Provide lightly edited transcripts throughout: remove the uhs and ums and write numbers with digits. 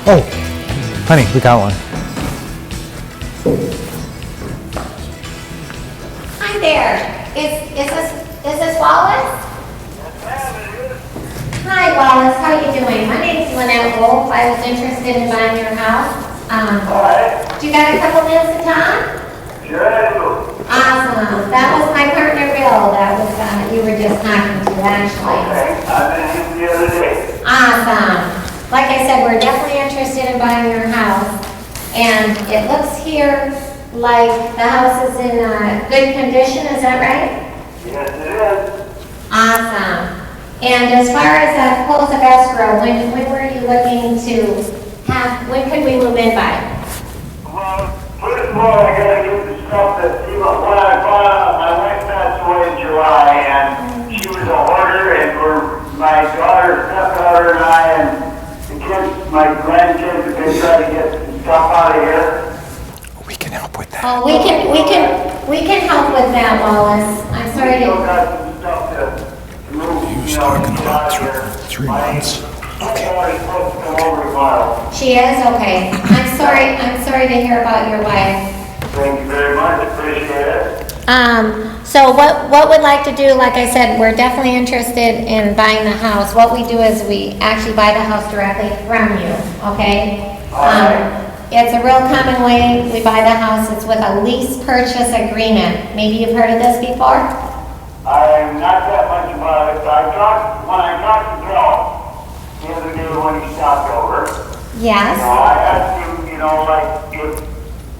Oh, honey, we got one. Hi there. Is this Wallace? Hi Wallace, how are you doing? My name's Lynette and Wolff. I was interested in buying your house. Do you got a couple minutes to talk? Sure I do. Awesome. That was my partner Bill. That was you were just talking to actually. Okay, I've been in the other day. Awesome. Like I said, we're definitely interested in buying your house. And it looks here like the house is in good condition, is that right? Yes, it is. Awesome. And as far as close of escrow, when were you looking to have, when could we move in by? Well, first of all, I gotta get the stuff that, when I bought out, my wife passed away in July, and she was a hoarder, and my daughter, stepdaughter, and I, and the kids, my grandkids, have been trying to get some stuff out of here. We can help with that. Oh, we can help with that, Wallace. I'm sorry We still to, got some stuff to move, He was you know, talking get about out of here. 3 months. My stepdaughter's supposed to come over tomorrow. she is, okay. I'm sorry to hear about your wife. Thank you very much, appreciate it. So what we'd like to do, like I said, we're definitely interested in buying the house. What we do is we actually buy the house directly from you, okay? It's a real common way we buy the house. It's with a lease purchase agreement. Maybe you've heard of this before? I'm not that much about it. When I talked to Bill the other day when he stopped over, Yes. I asked him, like, if,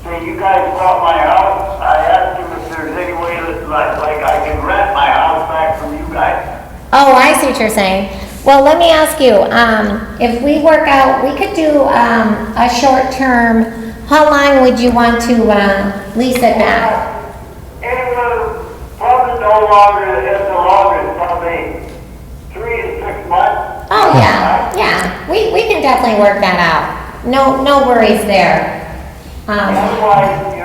say you guys bought my house, I asked him if there's any way that, like I can rent my house back from you guys. Oh, I see what you're saying. Well, let me ask you, if we work out, we could do a short term, how long would you want to lease it back? Anywhere, probably no longer, as long as probably 3 to 6 months. Oh, yeah, we can definitely work that out. No worries there. Otherwise,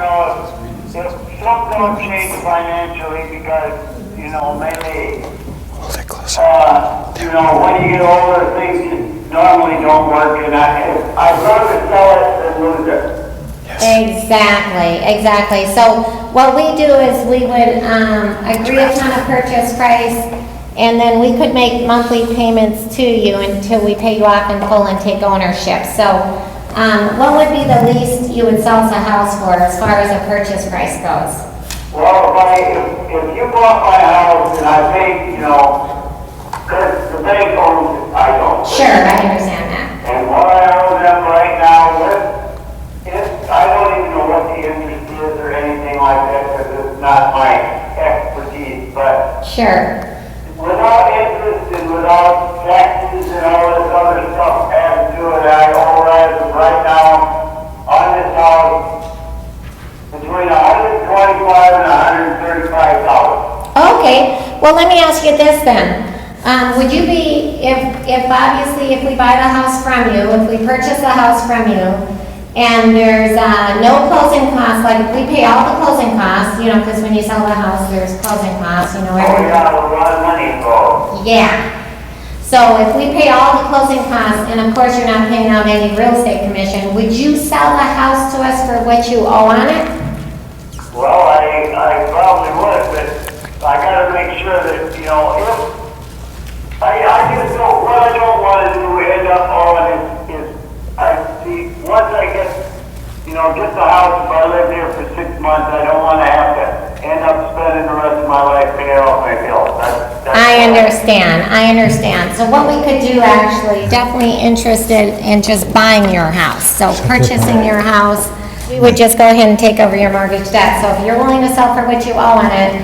if something don't change financially because, maybe Hold it closer. when you get older, things normally don't work, and I'd rather sell it than lose it. Exactly. So what we do is we would agree upon a purchase price, and then we could make monthly payments to you until we pay you off in full and take ownership. So what would be the least you would sell the house for as far as a purchase price goes? Well, if you bought my house and I paid, because the bank owns it, I don't. Sure, I understand that. And what I owe them right now, I don't even know what the interest is or anything like that, because it's not my expertise, but Sure. without interest and without taxes and all this other stuff added to it, I owe right now on this house between $125 and $135. Okay, well, let me ask you this then. Would you be, if obviously if we buy the house from you, if we purchase the house from you, and there's no closing costs, like if we pay all the closing costs, because when you sell the house, there's closing costs, Oh, yeah, a lot of money involved. Yeah. So if we pay all the closing costs, and of course you're not paying out any real estate commission, would you sell the house to us for what you owe on it? Well, I probably would, but I gotta make sure that, if, I just don't, what I don't wanna do end up owing is, once I get the house, if I live here for 6 months, I don't wanna have to end up spending the rest of my life paying off my bills. I understand. So what we could do actually, definitely interested in just buying your house. So purchasing your house, we would just go ahead and take over your mortgage debt. So if you're willing to sell for what you owe on it,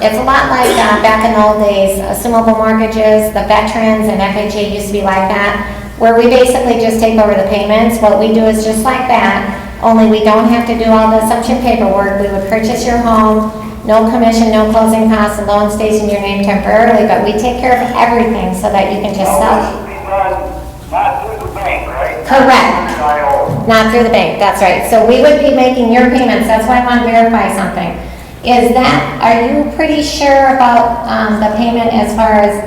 it's a lot like back in the old days, assumable mortgages, the veterans and FHA used to be like that, where we basically just take over the payments. What we do is just like that, only we don't have to do all the assumption paperwork. We would purchase your home, no commission, no closing costs, the loan stays in your name temporarily, but we take care of everything so that you can just sell. This will be done not through the bank, right? Correct. I owe. Not through the bank, that's right. So we would be making your payments, that's why I want to verify something. Are you pretty sure about the payment as far as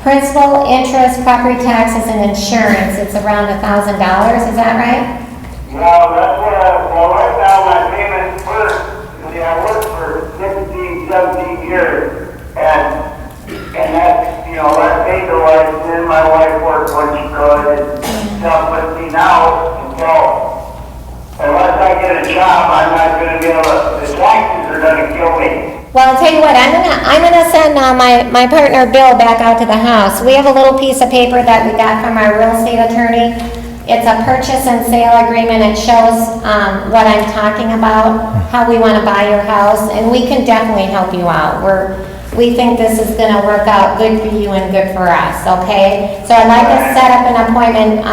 Principal, interest, property taxes, and insurance, it's around $1,000, is that right? Well, that's what well, right now my payment I worked for 16, 17 years, and that's, that paid the life, and then my wife worked when she could, and stuff with me now, unless I get a job, I'm not gonna be able to, the taxes are gonna kill me. Well, I'll tell you what, I'm gonna send my partner Bill back out to the house. We have a little piece of paper that we got from our real estate attorney. It's a purchase and sale agreement. It shows what I'm talking about, how we want to buy your house, and we can definitely help you out. We think this is gonna work out good for you and good for us, okay? So I'd like to set up an appointment.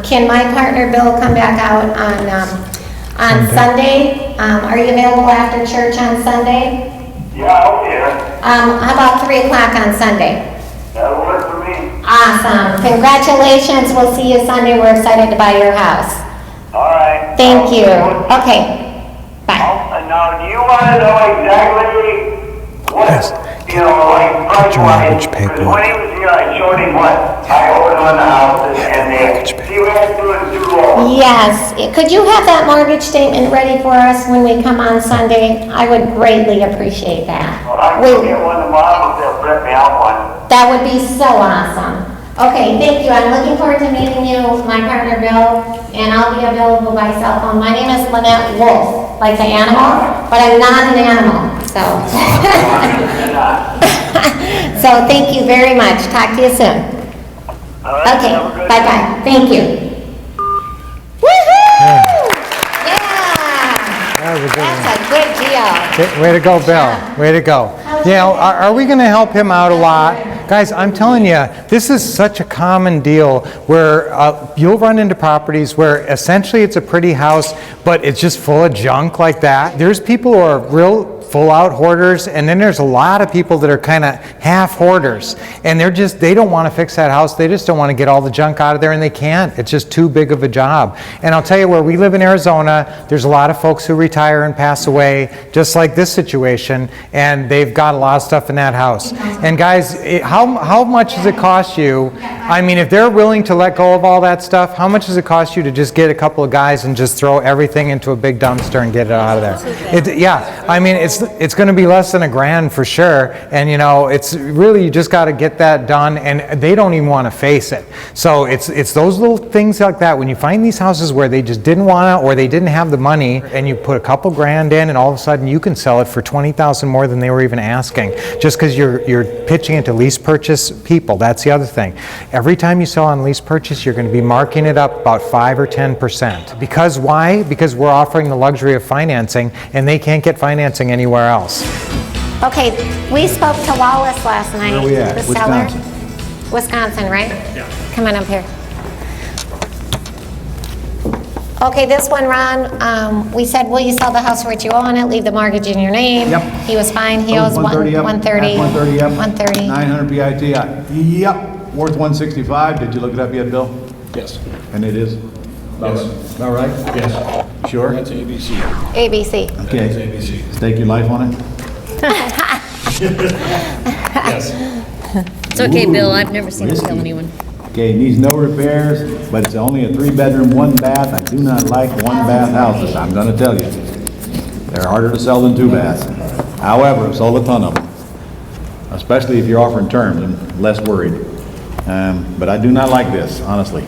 Can my partner Bill come back out on Sunday? Are you available after church on Sunday? Yeah, I'll be here. How about 3 o'clock on Sunday? That'll work for me. Awesome. Congratulations. We'll see you Sunday. We're excited to buy your house. All right. Thank you. Okay. Bye. Now, do you want to know exactly what, Yes. Like price-wise? Mortgage paper. Because when he was here, I showed him what I owed on the house, and he was doing too low. Yes. Could you have that mortgage statement ready for us when we come on Sunday? I would greatly appreciate that. Well, I can get one tomorrow if they'll print me out one. That would be so awesome. Okay, thank you. I'm looking forward to meeting you, my partner Bill, and I'll be available by cell phone. My name is Lynette Wolff, like the animal, but I'm not an animal, so. So thank you very much. Talk to you soon. All right, Okay, have a good bye-bye. Thank you. Woo-hoo! Yeah! That was a good one. That's a good deal. Way to go, Bill. Way to go. Are we going to help him out a lot? Guys, I'm telling you, this is such a common deal where you'll run into properties where essentially it's a pretty house, but it's just full of junk like that. There's people who are real full-out hoarders, and then there's a lot of people that are kind of half hoarders, and they don't want to fix that house. They just don't want to get all the junk out of there, and they can't. It's just too big of a job. And I'll tell you, where we live in Arizona, there's a lot of folks who retire and pass away, just like this situation, and they've got a lot of stuff in that house. And guys, how much does it cost you? I mean, if they're willing to let go of all that stuff, how much does it cost you to just get a couple of guys and just throw everything into a big dumpster and get it out of there? Yeah, I mean, it's going to be less than $1,000 for sure, and it's really, you just got to get that done, and they don't even want to face it. So it's those little things like that. When you find these houses where they just didn't want to, or they didn't have the money, and you put a couple grand in, and all of a sudden you can sell it for $20,000 more than they were even asking, just because you're pitching it to lease purchase people. That's the other thing. Every time you sell on lease purchase, you're going to be marking it up about 5 or 10%. Because why? Because we're offering the luxury of financing, and they can't get financing anywhere else. Okay, we spoke to Wallace last night. Where we at? The seller. Wisconsin. Wisconsin, right? Yeah. Come on up here. Okay, this one, Ron, we said, will you sell the house for what you own it, leave the mortgage in your name? Yep. He was fine, he owes 130. 130, yep. 130. 900 PIT. Yep. Worth 165. Did you look it up yet, Bill? Yes. And it is? Yes. All right? Yes. Sure? That's ABC. ABC. That's Okay. ABC. Stake your life on it? Yes. It's okay, Bill, I've never seen him Risky. kill anyone. Okay, needs no repairs, but it's only a 3-bedroom, 1-bath. I do not like 1-bath houses, I'm gonna tell you. They're harder to sell than 2-baths. However, I've sold a ton of them, especially if you're offering terms. I'm less worried. But I do not like this, honestly.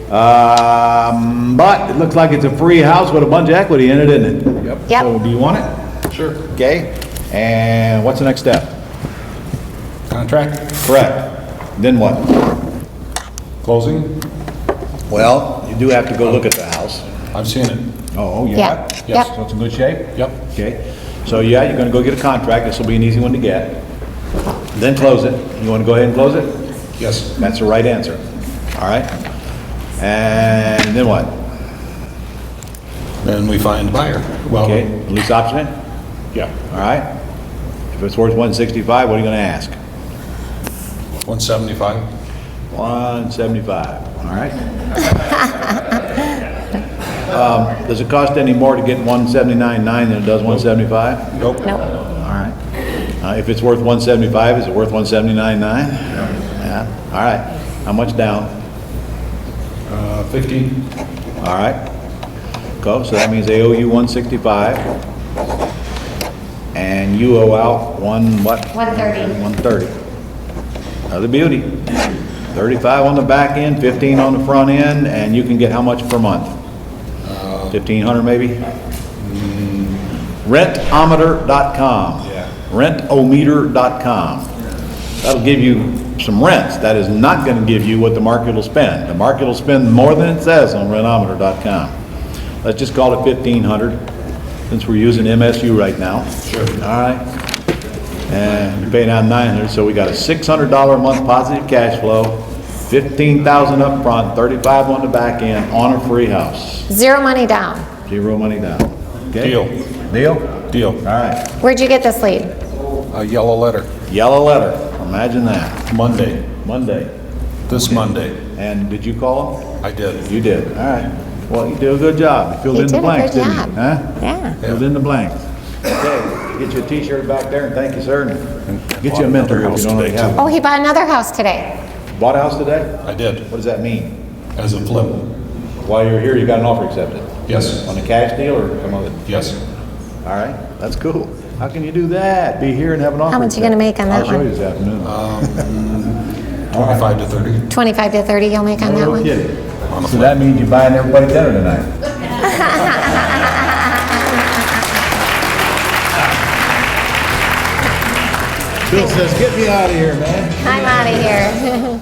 But it looks like it's a free house with a bunch of equity in it, isn't it? Yep. Yep. So do you want it? Sure. Okay, and what's the next step? Contract, Correct. Then what? closing, Well, you do have to go look at the house. I've seen it. Oh, you Yeah. have? Yes. So it's in good shape? Yep. Okay, so yeah, you're gonna go get a contract, this will be an easy one to get. Then close it. You wanna go ahead and close it? Yes. That's the right answer. All right? And then what? Then we find a buyer. Well, Okay, lease option it? yeah, All right? If it's worth 165, what are you gonna ask? 175. 175, all right? Does it cost any more to get 179.9 than it does 175? Nope. Nope. All right. If it's worth 175, is it worth 179.9? Yeah. All right. How much down? 15. All right. Go, so that means they owe you 165. And you owe out what? 130. 130. Another beauty. 35 on the back end, 15 on the front end, and you can get how much per month? 1,500 maybe? Rentometer.com. Yeah. Rentometer.com. That'll give you some rents. That is not going to give you what the market will spend. The market will spend more than it says on rentometer.com. Let's just call it 1,500, since we're using MSU right now. Sure. All right. And you're paying out 900, so we got a $600 a month positive cash flow, 15,000 up front, 35 on the back end, on a free house. Zero money down. Zero money down. Okay? Deal. Deal? Deal. All right. Where'd you get this lead? A yellow letter. Yellow letter. Imagine that. Monday. Monday. This Monday. And did you call him? I did. You did. All right. Well, you did a good job. You filled He in the did a blanks, good didn't you? job. Huh? Yeah. Filled in the blanks. Okay. Get you a T-shirt back there, and thank you, sir. And get you a mentor if you don't already have one. Oh, he bought another house today. Bought a house today? I did. What does that mean? As a flip. While you're here, you got an offer accepted? Yes. On a cash deal or some other? Yes. All right, that's cool. How can you do that? Be here and have an offer How much you gonna make on that I'll show one? you this afternoon. 25 to 30. 25 to 30 you'll make on that No one? kidding. On the So flip. that means you're buying everybody dinner tonight. Bill says, get me out of here, man. I'm out of here.